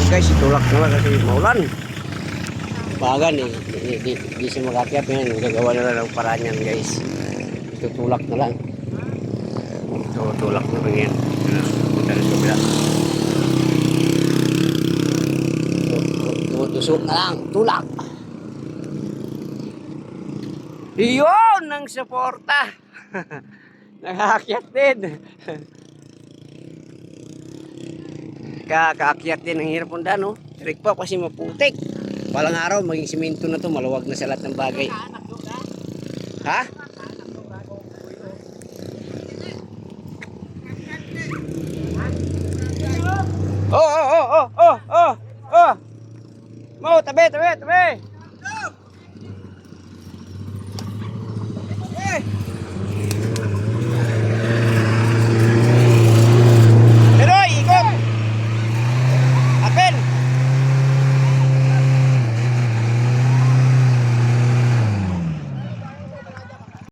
guys, itulak na lang kasi maulan. Bagan eh, di siya makakyat yan. Gagawa na lang ng paraan yan guys. Itutulak na lang. Itutulak na lang yan. Punta na sa kabila. Tusok na lang, tulak. Iyon ang suporta. Nakakyat din. Kaakyat din ang hirap punta, no? Trick pa kasi maputik. Palang araw, maging simento na to, maluwag na sa lahat ng bagay. Ha? Oh. Mau, tabi. Eh.